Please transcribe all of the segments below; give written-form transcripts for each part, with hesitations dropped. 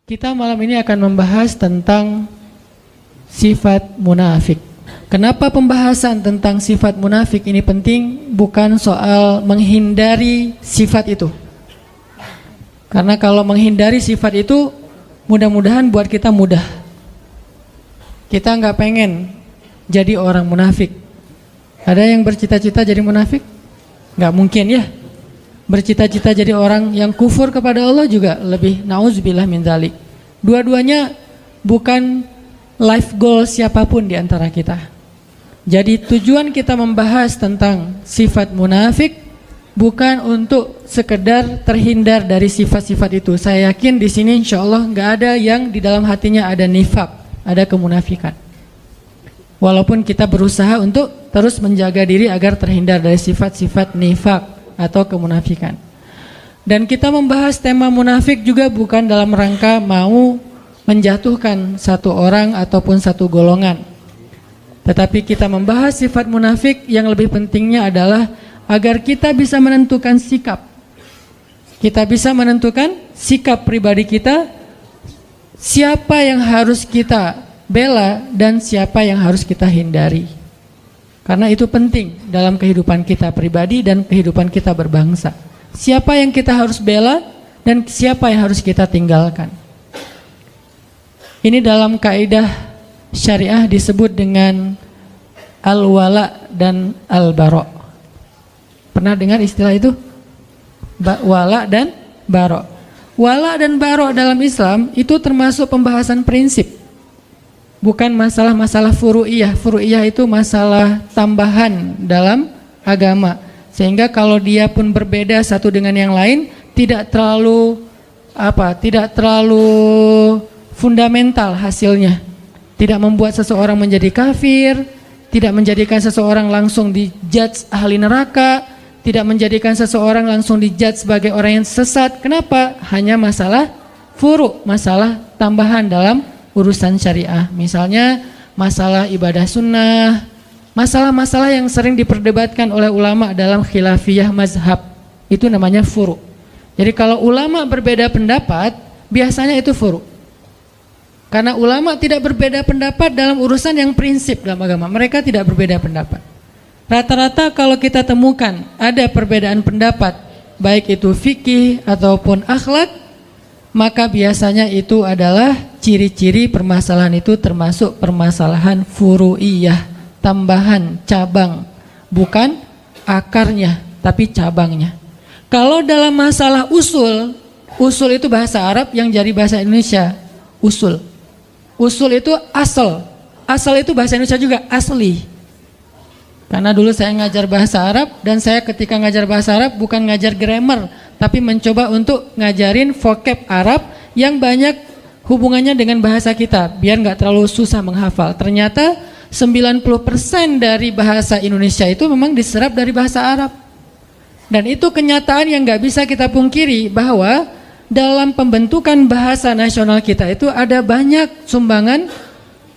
Kita malam ini akan membahas tentang sifat munafik. Kenapa pembahasan tentang sifat munafik ini penting? Bukan soal menghindari sifat itu. Karena kalau menghindari sifat itu, mudah-mudahan buat kita mudah. Kita nggak pengen jadi orang munafik. Ada yang bercita-cita jadi munafik? Nggak mungkin ya. Bercita-cita jadi orang yang kufur kepada Allah juga lebih nauzubillah min dzalik. Dua-duanya bukan life goal siapapun di antara kita. Jadi tujuan kita membahas tentang sifat munafik bukan untuk sekedar terhindar dari sifat-sifat itu. Saya yakin di sini insya Allah nggak ada yang di dalam hatinya ada nifak, ada kemunafikan. Walaupun kita berusaha untuk terus menjaga diri agar terhindar dari sifat-sifat nifak atau kemunafikan. Dan kita membahas tema munafik juga bukan dalam rangka mau menjatuhkan satu orang ataupun satu golongan. Tetapi kita membahas sifat munafik yang lebih pentingnya adalah agar kita bisa menentukan sikap. Kita bisa menentukan sikap pribadi kita, siapa yang harus kita bela dan siapa yang harus kita hindari. Karena itu penting dalam kehidupan kita pribadi dan kehidupan kita berbangsa. Siapa yang kita harus bela dan siapa yang harus kita tinggalkan. Ini dalam kaidah syariah disebut dengan al-wala dan al-bara. Pernah dengar istilah itu? Wala dan bara. Wala dan bara dalam Islam itu termasuk pembahasan prinsip. Bukan masalah-masalah furu'iyah. Furu'iyah itu masalah tambahan dalam agama. Sehingga kalau dia pun berbeda satu dengan yang lain, tidak terlalu fundamental hasilnya. Tidak membuat seseorang menjadi kafir, tidak menjadikan seseorang langsung dijudge ahli neraka, tidak menjadikan seseorang langsung dijudge sebagai orang yang sesat. Kenapa? Hanya masalah furu', masalah tambahan dalam urusan syariah. Misalnya masalah ibadah sunnah, masalah-masalah yang sering diperdebatkan oleh ulama dalam khilafiyah mazhab, itu namanya furu'. Jadi kalau ulama berbeda pendapat, biasanya itu furu'. Karena ulama tidak berbeda pendapat dalam urusan yang prinsip dalam agama, mereka tidak berbeda pendapat. Rata-rata kalau kita temukan ada perbedaan pendapat, baik itu fikih ataupun akhlak, maka biasanya itu adalah ciri-ciri permasalahan itu termasuk permasalahan furu'iyah, tambahan, cabang, bukan akarnya tapi cabangnya. Kalau dalam masalah usul itu bahasa Arab yang jadi bahasa Indonesia, usul itu asal itu bahasa Indonesia juga asli. Karena dulu saya ngajar bahasa Arab dan saya ketika ngajar bahasa Arab bukan ngajar grammar, tapi mencoba untuk ngajarin vocab Arab yang banyak hubungannya dengan bahasa kita biar nggak terlalu susah menghafal. Ternyata 90% dari bahasa Indonesia itu memang diserap dari bahasa Arab. Dan itu kenyataan yang nggak bisa kita pungkiri bahwa dalam pembentukan bahasa nasional kita itu ada banyak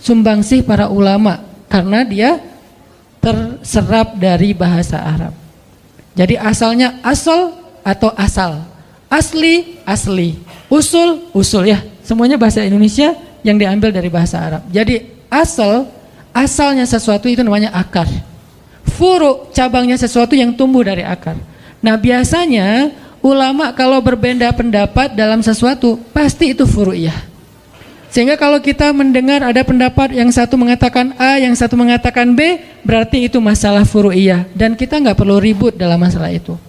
sumbangsih para ulama karena dia terserap dari bahasa Arab. Jadi asalnya asal atau asal, asli, usul ya, semuanya bahasa Indonesia yang diambil dari bahasa Arab. Jadi asalnya sesuatu itu namanya akar. Furu, cabangnya sesuatu yang tumbuh dari akar. Nah biasanya ulama kalau berbeda pendapat dalam sesuatu pasti itu furu'iyah. Sehingga kalau kita mendengar ada pendapat yang satu mengatakan A, yang satu mengatakan B, berarti itu masalah furu'iyah dan kita nggak perlu ribut dalam masalah itu.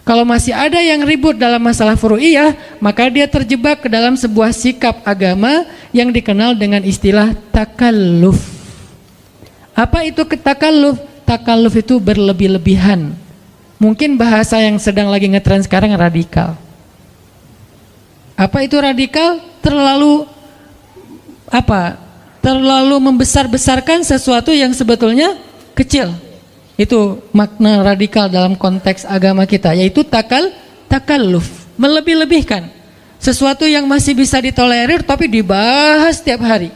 Kalau masih ada yang ribut dalam masalah furu'iyah, maka dia terjebak ke dalam sebuah sikap agama yang dikenal dengan istilah takalluf. Apa itu takalluf? Takalluf itu berlebih-lebihan. Mungkin bahasa yang sedang lagi ngetren sekarang radikal. Apa itu radikal? Terlalu membesar-besarkan sesuatu yang sebetulnya kecil. Itu makna radikal dalam konteks agama kita, yaitu takalluf, melebih-lebihkan sesuatu yang masih bisa ditolerir tapi dibahas setiap hari,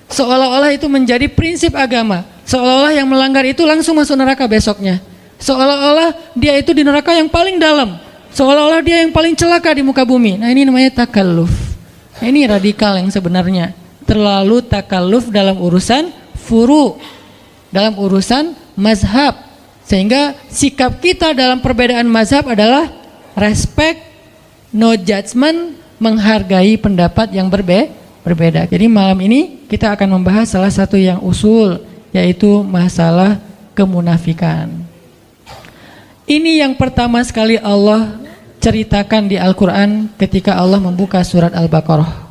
seolah-olah itu menjadi prinsip agama, seolah-olah yang melanggar itu langsung masuk neraka besoknya, seolah-olah dia itu di neraka yang paling dalam, seolah-olah dia yang paling celaka di muka bumi. Nah ini namanya takalluf. Ini radikal yang sebenarnya. Terlalu takalluf dalam urusan furu, dalam urusan mazhab. Sehingga sikap kita dalam perbedaan mazhab adalah respect, no judgment, menghargai pendapat yang berbeda. Jadi malam ini kita akan membahas salah satu yang usul, yaitu masalah kemunafikan. Ini yang pertama sekali Allah ceritakan di Al-Quran ketika Allah membuka surat Al-Baqarah.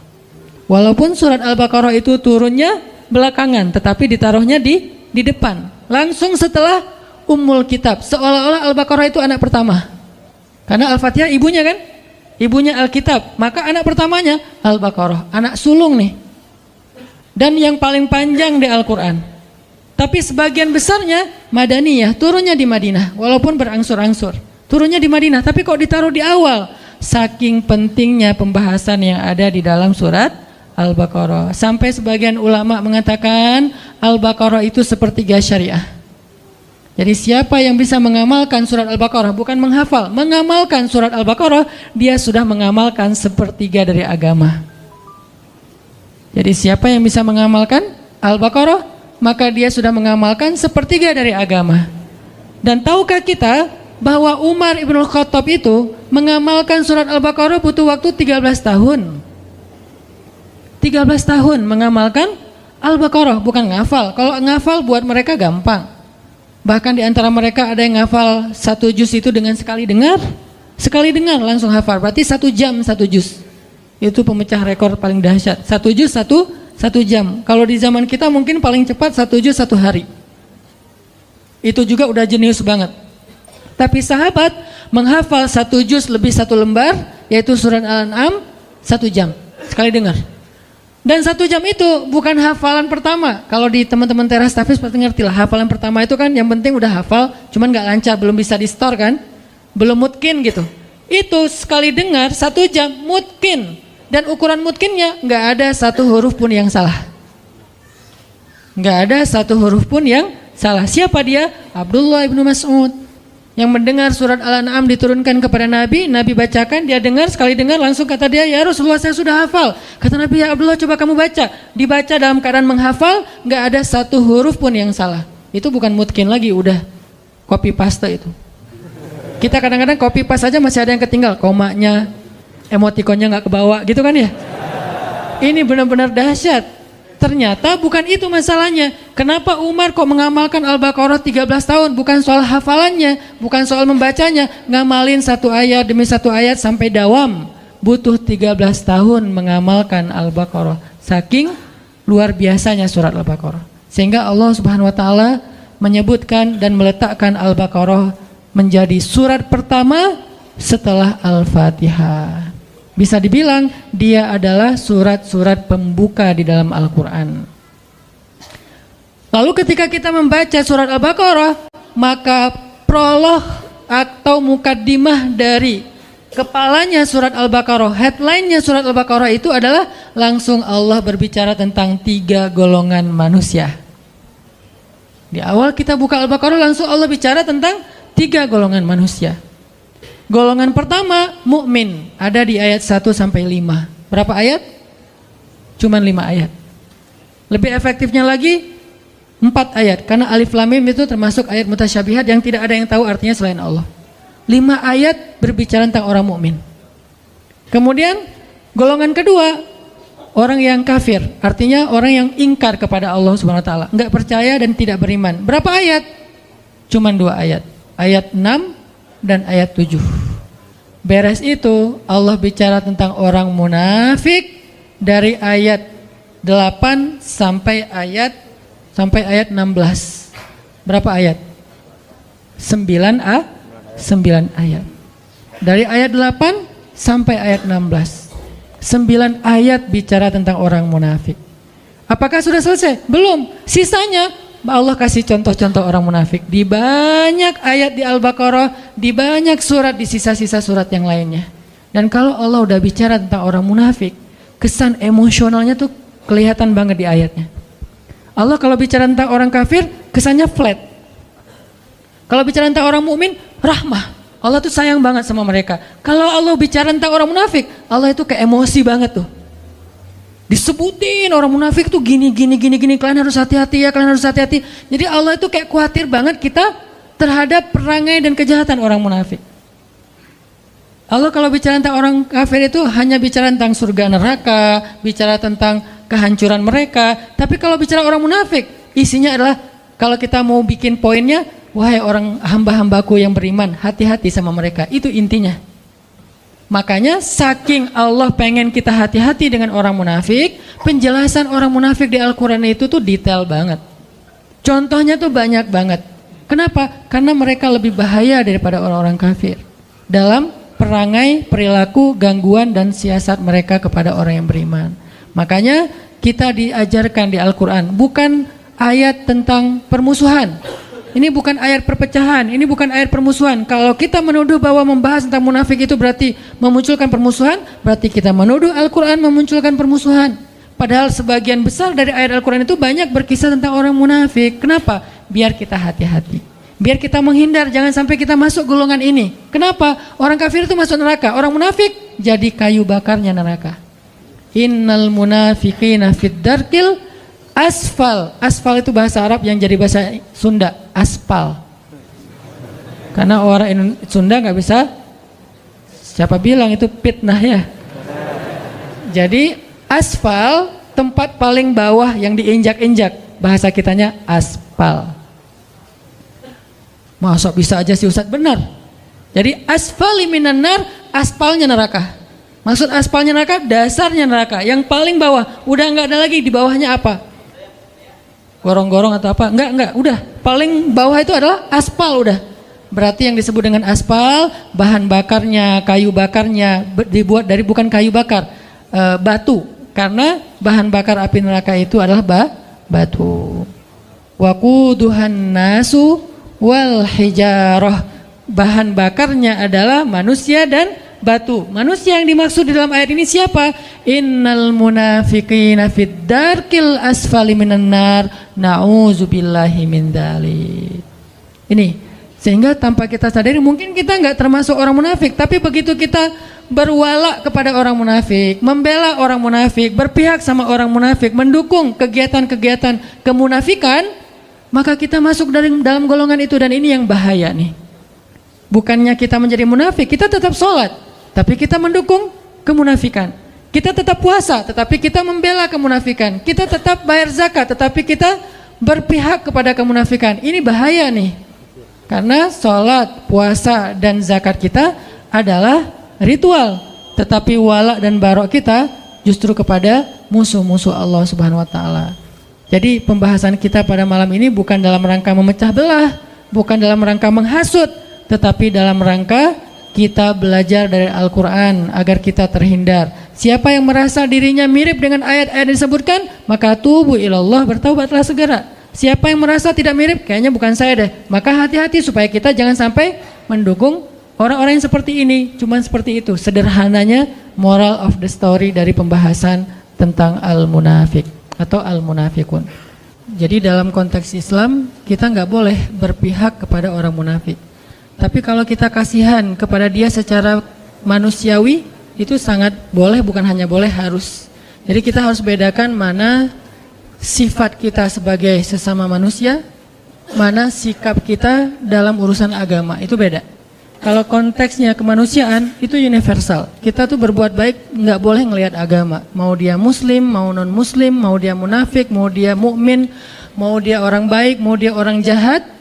Walaupun surat Al-Baqarah itu turunnya belakangan, tetapi ditaruhnya di depan, langsung setelah Ummul Kitab, seolah-olah Al-Baqarah itu anak pertama. Karena Al-Fatihah ibunya kan, ibunya Al-Kitab, maka anak pertamanya Al-Baqarah, anak sulung nih. Dan yang paling panjang di Al-Quran. Tapi sebagian besarnya Madaniyah, turunnya di Madinah, walaupun berangsur-angsur. Turunnya di Madinah, tapi kok ditaruh di awal? Saking pentingnya pembahasan yang ada di dalam surat Al-Baqarah. Sampai sebagian ulama mengatakan Al-Baqarah itu sepertiga syariah. Jadi siapa yang bisa mengamalkan surat Al-Baqarah, bukan menghafal, mengamalkan surat Al-Baqarah, dia sudah mengamalkan sepertiga dari agama. Jadi siapa yang bisa mengamalkan Al-Baqarah, maka dia sudah mengamalkan sepertiga dari agama. Dan tahukah kita bahwa Umar ibn Khattab itu mengamalkan surat Al-Baqarah butuh waktu 13 tahun. 13 tahun mengamalkan Al-Baqarah, bukan ngafal. Kalau ngafal buat mereka gampang. Bahkan di antara mereka ada yang ngafal 1 juz itu dengan sekali dengar langsung hafal. Berarti 1 jam 1 juz. Itu pemecah rekor paling dahsyat. 1 juz 1 jam. Kalau di zaman kita mungkin paling cepat 1 juz 1 hari. Itu juga udah jenius banget. Tapi sahabat menghafal 1 juz lebih 1 lembar, yaitu surat Al-An'am 1 jam sekali dengar. Dan 1 jam itu bukan hafalan pertama. Kalau di teman-teman teras tahfiz pasti ngerti lah, hafalan pertama itu kan yang penting udah hafal, cuman gak lancar, belum bisa di store kan, belum mutkin gitu. Itu sekali dengar 1 jam mutkin. Dan ukuran mutkinnya gak ada 1 huruf pun yang salah. Gak ada 1 huruf pun yang salah. Siapa dia? Abdullah ibnu Mas'ud. Yang mendengar surat Al-An'am diturunkan kepada Nabi, Nabi bacakan, dia dengar, sekali dengar langsung kata dia, ya Rasulullah saya sudah hafal. Kata Nabi, ya Abdullah coba kamu baca. Dibaca dalam keadaan menghafal, gak ada 1 huruf pun yang salah. Itu bukan mutkin lagi, udah copy paste itu. Kita kadang-kadang copy paste aja masih ada yang ketinggal, komanya, emotikonnya gak kebawa gitu kan ya. Ini benar-benar dahsyat. Ternyata bukan itu masalahnya. Kenapa Umar kok mengamalkan Al-Baqarah 13 tahun? Bukan soal hafalannya, bukan soal membacanya. Ngamalin 1 ayat demi 1 ayat sampai dawam. Butuh 13 tahun mengamalkan Al-Baqarah. Saking luar biasanya surat Al-Baqarah. Sehingga Allah Subhanahu wa taala menyebutkan dan meletakkan Al-Baqarah menjadi surat pertama setelah Al-Fatihah. Bisa dibilang dia adalah surat-surat pembuka di dalam Al-Quran. Lalu ketika kita membaca surat Al-Baqarah, maka prolog atau mukaddimah dari kepalanya surat Al-Baqarah, headline-nya surat Al-Baqarah itu adalah langsung Allah berbicara tentang 3 golongan manusia. Di awal kita buka Al-Baqarah langsung Allah bicara tentang 3 golongan manusia. Golongan pertama mukmin, ada di ayat 1 sampai 5. Berapa ayat? Cuman 5 ayat. Lebih efektifnya lagi 4 ayat, karena alif lam mim itu termasuk ayat mutasyabihat yang tidak ada yang tahu artinya selain Allah. 5 ayat berbicara tentang orang mukmin. Kemudian golongan kedua, orang yang kafir, artinya orang yang ingkar kepada Allah Subhanahu wa taala, enggak percaya dan tidak beriman. Berapa ayat? Cuman 2 ayat. Ayat 6 dan ayat 7. Beres itu Allah bicara tentang orang munafik dari ayat 8 sampai ayat 16. Berapa ayat? 9 ayat. Dari ayat 8 sampai ayat 16. 9 ayat bicara tentang orang munafik. Apakah sudah selesai? Belum. Sisanya Allah kasih contoh-contoh orang munafik di banyak ayat di Al-Baqarah, di banyak surat, di sisa-sisa surat yang lainnya. Dan kalau Allah udah bicara tentang orang munafik, kesan emosionalnya tuh kelihatan banget di ayatnya. Allah kalau bicara tentang orang kafir, kesannya flat. Kalau bicara tentang orang mukmin, rahmah. Allah tuh sayang banget sama mereka. Kalau Allah bicara tentang orang munafik, Allah itu kayak emosi banget tuh. Disebutin orang munafik tuh gini, kalian harus hati-hati ya, kalian harus hati-hati. Jadi Allah itu kayak khawatir banget kita terhadap perangai dan kejahatan orang munafik. Allah kalau bicara tentang orang kafir itu hanya bicara tentang surga neraka, bicara tentang kehancuran mereka. Tapi kalau bicara orang munafik, isinya adalah kalau kita mau bikin poinnya, wahai orang hamba-hambaku yang beriman, hati-hati sama mereka. Itu intinya. Makanya saking Allah pengen kita hati-hati dengan orang munafik, penjelasan orang munafik di Al-Quran itu tuh detail banget. Contohnya tuh banyak banget. Kenapa? Karena mereka lebih bahaya daripada orang-orang kafir dalam perangai, perilaku, gangguan dan siasat mereka kepada orang yang beriman. Makanya kita diajarkan di Al-Quran bukan ayat tentang permusuhan. Ini bukan ayat perpecahan, ini bukan ayat permusuhan. Kalau kita menuduh bahwa membahas tentang munafik itu berarti memunculkan permusuhan, berarti kita menuduh Al-Quran memunculkan permusuhan. Padahal sebagian besar dari ayat Al-Quran itu banyak berkisah tentang orang munafik. Kenapa? Biar kita hati-hati. Biar kita menghindar, jangan sampai kita masuk golongan ini. Kenapa? Orang kafir itu masuk neraka, orang munafik jadi kayu bakarnya neraka. Innal munafiqina fid darkil asfal. Asfal itu bahasa Arab yang jadi bahasa Sunda, aspal. Karena orang Sunda nggak bisa, siapa bilang itu fitnah ya. Jadi asfal tempat paling bawah yang diinjak-injak, bahasa kitanya aspal. Masuk bisa aja sih Ustadz, benar. Jadi asfali minan nar, aspalnya neraka. Maksud aspalnya neraka, dasarnya neraka, yang paling bawah. Udah nggak ada lagi di bawahnya apa? Gorong-gorong atau apa? Enggak, udah. Paling bawah itu adalah aspal udah. Berarti yang disebut dengan aspal, bahan bakarnya, kayu bakarnya dibuat dari bukan kayu bakar, batu. Karena bahan bakar api neraka itu adalah batu. Waquduhan nasu wal hijarah. Bahan bakarnya adalah manusia dan batu. Manusia yang dimaksud di dalam ayat ini siapa? Innal munafiqina fid darkil asfali minan nar, na'udzubillahi min dzalik. Ini sehingga tanpa kita sadari mungkin kita nggak termasuk orang munafik, tapi begitu kita berwala kepada orang munafik, membela orang munafik, berpihak sama orang munafik, mendukung kegiatan-kegiatan kemunafikan, maka kita masuk dalam golongan itu. Dan ini yang bahaya nih. Bukannya kita menjadi munafik, kita tetap sholat, tapi kita mendukung kemunafikan. Kita tetap puasa, tetapi kita membela kemunafikan. Kita tetap bayar zakat, tetapi kita berpihak kepada kemunafikan. Ini bahaya nih. Karena sholat, puasa, dan zakat kita adalah ritual. Tetapi wala dan barok kita justru kepada musuh-musuh Allah Subhanahu wa ta'ala. Jadi pembahasan kita pada malam ini bukan dalam rangka memecah belah, bukan dalam rangka menghasut, tetapi dalam rangka kita belajar dari Al-Quran agar kita terhindar. Siapa yang merasa dirinya mirip dengan ayat-ayat yang disebutkan, maka tubu ilallah, bertaubatlah segera. Siapa yang merasa tidak mirip, kayaknya bukan saya deh, maka hati-hati supaya kita jangan sampai mendukung orang-orang yang seperti ini. Cuman seperti itu sederhananya moral of the story dari pembahasan tentang al-munafik atau al-munafikun. Jadi dalam konteks Islam kita nggak boleh berpihak kepada orang munafik. Tapi kalau kita kasihan kepada dia secara manusiawi, itu sangat boleh, bukan hanya boleh, harus. Jadi kita harus bedakan mana sifat kita sebagai sesama manusia, mana sikap kita dalam urusan agama, itu beda. Kalau konteksnya kemanusiaan, itu universal. Kita tuh berbuat baik nggak boleh ngelihat agama. Mau dia muslim, mau non muslim, mau dia munafik, mau dia mukmin, mau dia orang baik, mau dia orang jahat.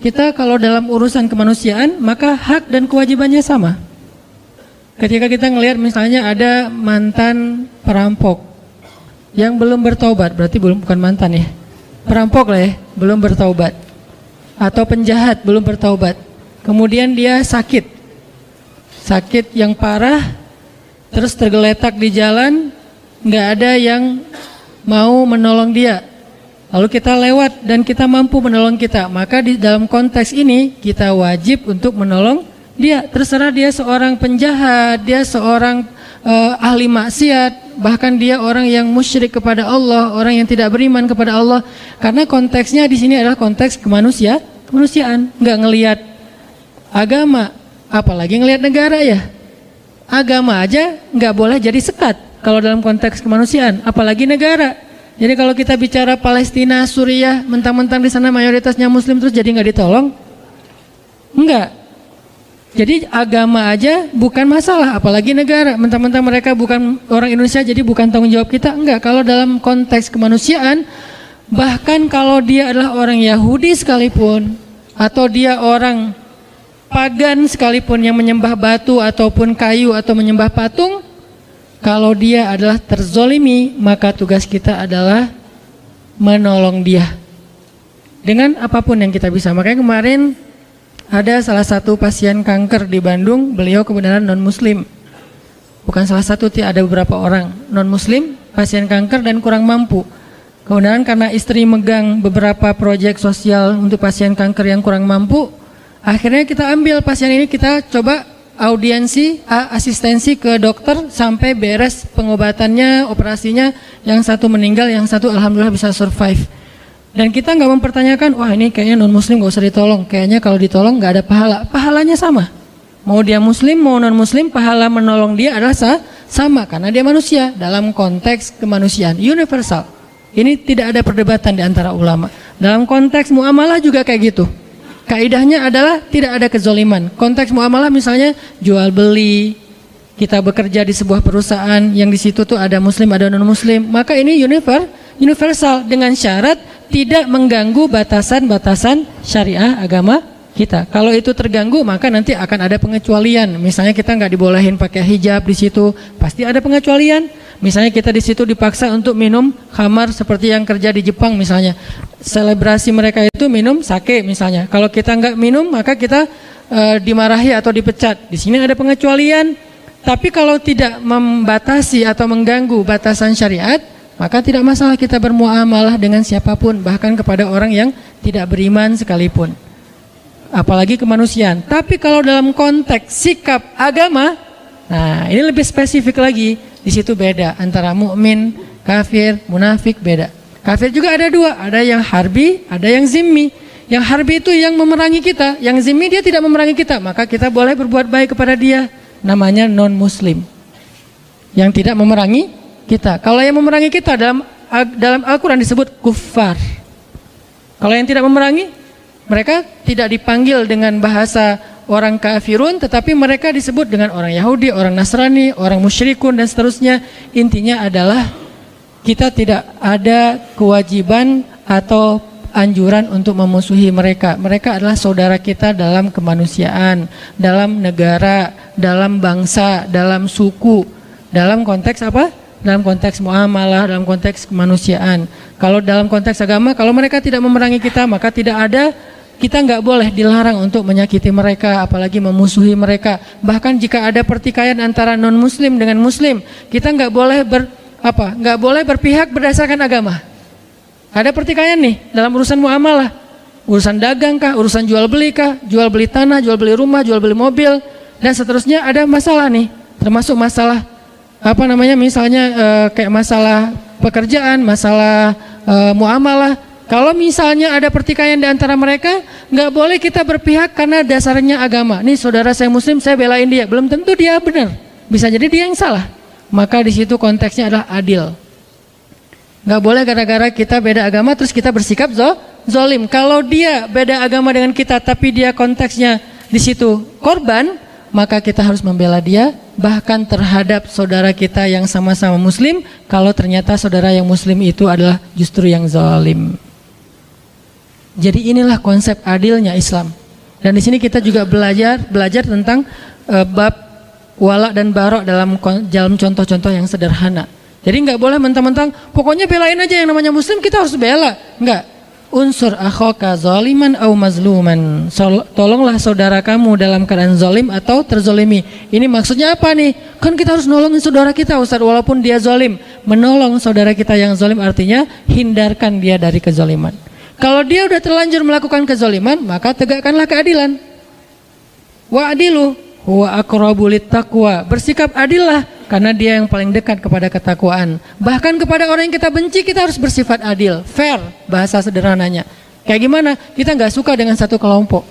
Kita kalau dalam urusan kemanusiaan, maka hak dan kewajibannya sama. Ketika kita ngelihat misalnya ada mantan perampok yang belum bertaubat, berarti bukan mantan ya, perampok lah ya, belum bertaubat, atau penjahat belum bertaubat. Kemudian dia sakit yang parah, terus tergeletak di jalan, nggak ada yang mau menolong dia. Lalu kita lewat dan kita mampu menolong kita, maka di dalam konteks ini kita wajib untuk menolong dia. Terserah dia seorang penjahat, dia seorang ahli maksiat, bahkan dia orang yang musyrik kepada Allah, orang yang tidak beriman kepada Allah. Karena konteksnya di sini adalah konteks kemanusiaan, nggak ngelihat agama, apalagi ngelihat negara ya. Agama aja nggak boleh jadi sekat. kalau dalam konteks kemanusiaan, apalagi negara. Jadi kalau kita bicara Palestina, Suriah, mentang-mentang di sana mayoritasnya Muslim terus jadi nggak ditolong? Enggak. Jadi agama aja bukan masalah, apalagi negara. Mentang-mentang mereka bukan orang Indonesia, jadi bukan tanggung jawab kita. Enggak. Kalau dalam konteks kemanusiaan, bahkan kalau dia adalah orang Yahudi sekalipun, atau dia orang pagan sekalipun yang menyembah batu ataupun kayu atau menyembah patung, kalau dia adalah terzolimi, maka tugas kita adalah menolong dia dengan apapun yang kita bisa. Makanya kemarin ada salah satu pasien kanker di Bandung, beliau kebenaran non-muslim. Bukan salah satu, ada beberapa orang non-muslim, pasien kanker dan kurang mampu. Kebenaran karena istri megang beberapa proyek sosial untuk pasien kanker yang kurang mampu, akhirnya kita ambil pasien ini, kita coba audiensi, asistensi ke dokter sampai beres pengobatannya, operasinya. Yang satu meninggal, yang satu alhamdulillah bisa survive. Dan kita nggak mempertanyakan, wah ini kayaknya non muslim nggak usah ditolong, kayaknya kalau ditolong nggak ada pahala. Pahalanya sama, mau dia muslim mau non muslim, pahala menolong dia adalah sama karena dia manusia dalam konteks kemanusiaan universal. Ini tidak ada perdebatan di antara ulama. Dalam konteks muamalah juga kayak gitu. Kaidahnya adalah tidak ada kezoliman. Konteks muamalah misalnya jual beli, kita bekerja di sebuah perusahaan yang di situ tuh ada muslim ada non muslim, maka ini universal dengan syarat tidak mengganggu batasan-batasan syariah agama kita. Kalau itu terganggu maka nanti akan ada pengecualian. Misalnya kita nggak dibolehin pakai hijab di situ, pasti ada pengecualian. Misalnya kita di situ dipaksa untuk minum khamar seperti yang kerja di Jepang misalnya. Selebrasi mereka itu minum sake misalnya. Kalau kita nggak minum maka kita dimarahi atau dipecat. Di sini ada pengecualian. Tapi kalau tidak membatasi atau mengganggu batasan syariat, maka tidak masalah kita bermuamalah dengan siapapun, bahkan kepada orang yang tidak beriman sekalipun. Apalagi kemanusiaan. Tapi kalau dalam konteks sikap agama, nah ini lebih spesifik lagi. Di situ beda antara mukmin, kafir, munafik, beda. Kafir juga ada dua, ada yang harbi, ada yang zimmi. Yang harbi itu yang memerangi kita, yang zimmi dia tidak memerangi kita, maka kita boleh berbuat baik kepada dia. Namanya non muslim. Yang tidak memerangi kita. Kalau yang memerangi kita dalam Al-Quran disebut kuffar. Kalau yang tidak memerangi, mereka tidak dipanggil dengan bahasa orang kafirun, tetapi mereka disebut dengan orang Yahudi, orang Nasrani, orang musyrikun dan seterusnya. Intinya adalah kita tidak ada kewajiban atau anjuran untuk memusuhi mereka. Mereka adalah saudara kita dalam kemanusiaan, dalam negara, dalam bangsa, dalam suku. Dalam konteks apa? Dalam konteks muamalah, dalam konteks kemanusiaan. Kalau dalam konteks agama, kalau mereka tidak memerangi kita, maka kita nggak boleh dilarang untuk menyakiti mereka, apalagi memusuhi mereka. Bahkan jika ada pertikaian antara non muslim dengan muslim, kita nggak boleh berpihak berdasarkan agama. Ada pertikaian nih dalam urusan muamalah, urusan dagang kah, urusan jual beli kah, jual beli tanah, jual beli rumah, jual beli mobil dan seterusnya. Ada masalah nih, termasuk masalah misalnya kayak masalah pekerjaan, masalah muamalah. Kalau misalnya ada pertikaian di antara mereka, nggak boleh kita berpihak karena dasarnya agama. Nih saudara saya muslim, saya belain dia. Belum tentu dia benar, bisa jadi dia yang salah. Maka di situ konteksnya adalah adil. Nggak boleh gara-gara kita beda agama terus kita bersikap zolim. Kalau dia beda agama dengan kita, tapi dia konteksnya di situ korban, maka kita harus membela dia. Bahkan terhadap saudara kita yang sama-sama muslim, kalau ternyata saudara yang muslim itu adalah justru yang zalim. Jadi inilah konsep adilnya Islam. Dan di sini kita juga belajar tentang bab wala dan barok dalam contoh-contoh yang sederhana. Jadi nggak boleh mentang-mentang pokoknya belain aja yang namanya muslim kita harus bela. Enggak. Unsur akhaka zaliman au mazluman. Tolonglah saudara kamu dalam keadaan zalim atau terzolimi. Ini maksudnya apa nih? Kan kita harus nolongin saudara kita Ustaz walaupun dia zalim. Menolong saudara kita yang zalim artinya hindarkan dia dari kezaliman. Kalau dia udah terlanjur melakukan kezaliman, maka tegakkanlah keadilan. Wa'adilu huwa aqrabu littaqwa. Bersikap adillah karena dia yang paling dekat kepada ketakwaan. Bahkan kepada orang yang kita benci kita harus bersifat adil, fair bahasa sederhananya. Kayak gimana? Kita nggak suka dengan satu kelompok.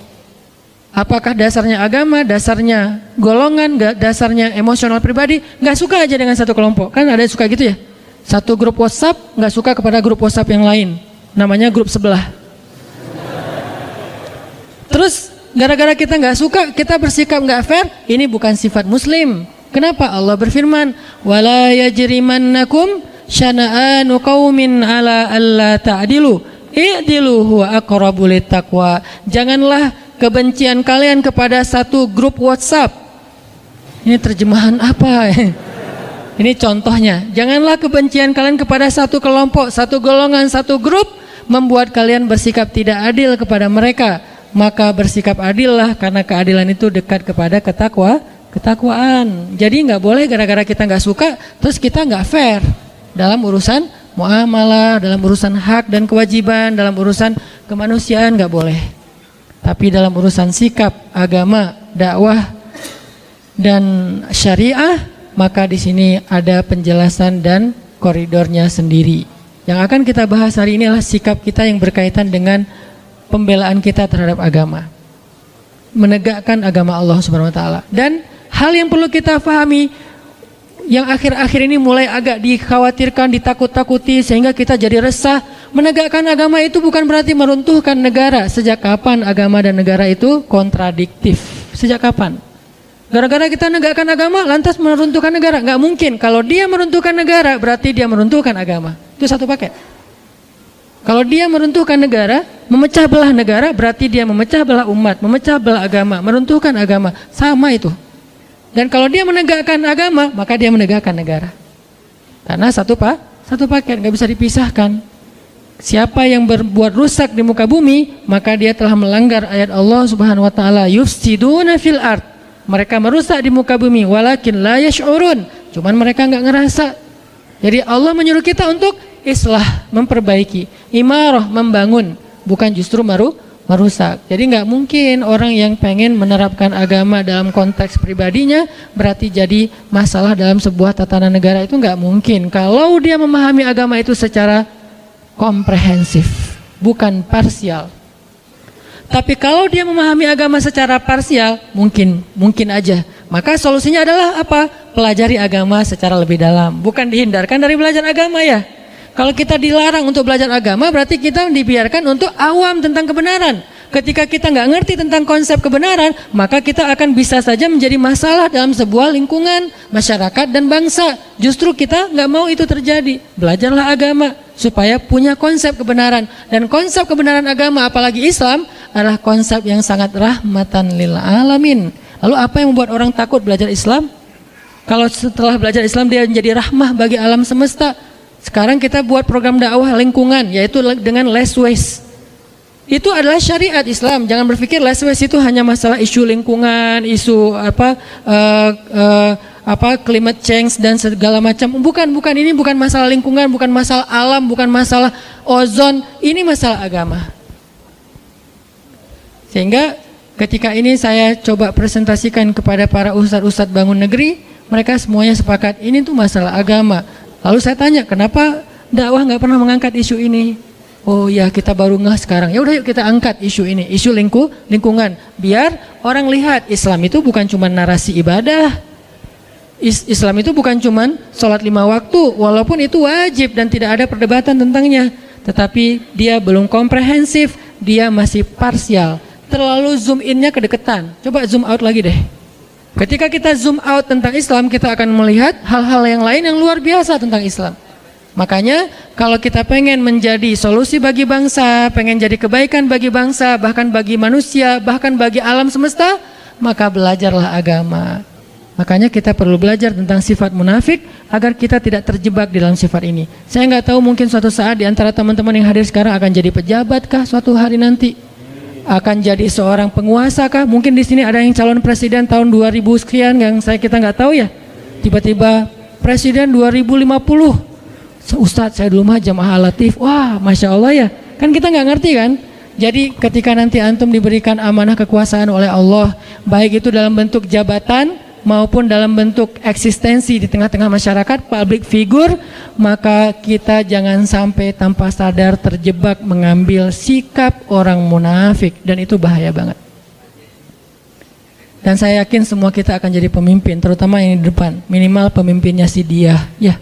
Apakah dasarnya agama, dasarnya golongan, dasarnya emosional pribadi, nggak suka aja dengan satu kelompok. Kan ada yang suka gitu ya. Satu grup WhatsApp nggak suka kepada grup WhatsApp yang lain. Namanya grup sebelah. Terus gara-gara kita nggak suka, kita bersikap nggak fair, ini bukan sifat muslim. Kenapa? Allah berfirman, wala yajrimannakum syana'anu qaumin ala alla ta'dilu i'dilu huwa aqrabu littaqwa. Janganlah kebencian kalian kepada satu grup WhatsApp. Ini terjemahan apa? Ini contohnya. Janganlah kebencian kalian kepada satu kelompok, satu golongan, satu grup membuat kalian bersikap tidak adil kepada mereka. Maka bersikap adillah, karena keadilan itu dekat kepada ketakwaan. Jadi nggak boleh gara-gara kita nggak suka terus kita nggak fair dalam urusan muamalah, dalam urusan hak dan kewajiban, dalam urusan kemanusiaan nggak boleh. Tapi dalam urusan sikap, agama, dakwah, dan syariah, maka di sini ada penjelasan dan koridornya sendiri. Yang akan kita bahas hari ini adalah sikap kita yang berkaitan dengan pembelaan kita terhadap agama, menegakkan agama Allah Subhanahu Wa Taala. Dan hal yang perlu kita pahami, yang akhir-akhir ini mulai agak dikhawatirkan, ditakut-takuti sehingga kita jadi resah. Menegakkan agama itu bukan berarti meruntuhkan negara. Sejak kapan agama dan negara itu kontradiktif? Sejak kapan? Gara-gara kita negakkan agama lantas meruntuhkan negara? Nggak mungkin. Kalau dia meruntuhkan negara berarti dia meruntuhkan agama. Itu satu paket. Kalau dia meruntuhkan negara, memecah belah negara berarti dia memecah belah umat, memecah belah agama, meruntuhkan agama. Sama itu. Dan kalau dia menegakkan agama, maka dia menegakkan negara. Karena satu paket, nggak bisa dipisahkan. Siapa yang berbuat rusak di muka bumi, maka dia telah melanggar ayat Allah Subhanahu Wa Taala. Yufsiduna fil ard. Mereka merusak di muka bumi, walakin la yash'urun. Cuman mereka nggak ngerasa. Jadi Allah menyuruh kita untuk islah, memperbaiki, imarah, membangun, bukan justru merusak. Jadi nggak mungkin orang yang pengen menerapkan agama dalam konteks pribadinya berarti jadi masalah dalam sebuah tatanan negara, itu nggak mungkin. Kalau dia memahami agama itu secara komprehensif, bukan parsial. Tapi kalau dia memahami agama secara parsial, mungkin aja. Maka solusinya adalah apa? Pelajari agama secara lebih dalam, bukan dihindarkan dari belajar agama ya. Kalau kita dilarang untuk belajar agama, berarti kita dibiarkan untuk awam tentang kebenaran. Ketika kita nggak ngerti tentang konsep kebenaran, maka kita akan bisa saja menjadi masalah dalam sebuah lingkungan, masyarakat dan bangsa. Justru kita nggak mau itu terjadi. Belajarlah agama supaya punya konsep kebenaran. Dan konsep kebenaran agama, apalagi Islam, adalah konsep yang sangat rahmatan lil alamin. Lalu apa yang membuat orang takut belajar Islam? Kalau setelah belajar Islam dia menjadi rahmah bagi alam semesta. Sekarang kita buat program dakwah lingkungan, yaitu dengan less waste. Itu adalah syariat Islam. Jangan berpikir less waste itu hanya masalah isu lingkungan, isu climate change dan segala macam. Bukan. Ini bukan masalah lingkungan, bukan masalah alam, bukan masalah ozon. Ini masalah agama. Sehingga ketika ini saya coba presentasikan kepada para ustadz-ustadz bangun negeri, mereka semuanya sepakat ini tuh masalah agama. Lalu saya tanya, kenapa dakwah nggak pernah mengangkat isu ini? Oh ya, kita baru ngeh sekarang. Ya udah yuk kita angkat isu ini, isu lingkungan. Biar orang lihat Islam itu bukan cuma narasi ibadah. Islam itu bukan cuma sholat 5 waktu, walaupun itu wajib dan tidak ada perdebatan tentangnya. Tetapi dia belum komprehensif, dia masih parsial. Terlalu zoom innya kedekatan. Coba zoom out lagi deh. Ketika kita zoom out tentang Islam, kita akan melihat hal-hal yang lain yang luar biasa tentang Islam. Makanya kalau kita pengen menjadi solusi bagi bangsa, pengen jadi kebaikan bagi bangsa, bahkan bagi manusia, bahkan bagi alam semesta, maka belajarlah agama. Makanya kita perlu belajar tentang sifat munafik agar kita tidak terjebak di dalam sifat ini. Saya nggak tahu, mungkin suatu saat di antara teman-teman yang hadir sekarang akan jadi pejabatkah suatu hari nanti? Akan jadi seorang penguasa kah? Mungkin di sini ada yang calon presiden tahun 2000 sekian yang kita nggak tahu ya. Tiba-tiba presiden 2050. Ustadz, saya dulu mah jamaah latif. Wah, masya Allah ya. Kan kita nggak ngerti kan. Jadi ketika nanti antum diberikan amanah kekuasaan oleh Allah, baik itu dalam bentuk jabatan maupun dalam bentuk eksistensi di tengah-tengah masyarakat, public figure, maka kita jangan sampai tanpa sadar terjebak mengambil sikap orang munafik, dan itu bahaya banget. Dan saya yakin semua kita akan jadi pemimpin, terutama yang di depan. Minimal pemimpinnya si dia. Ya.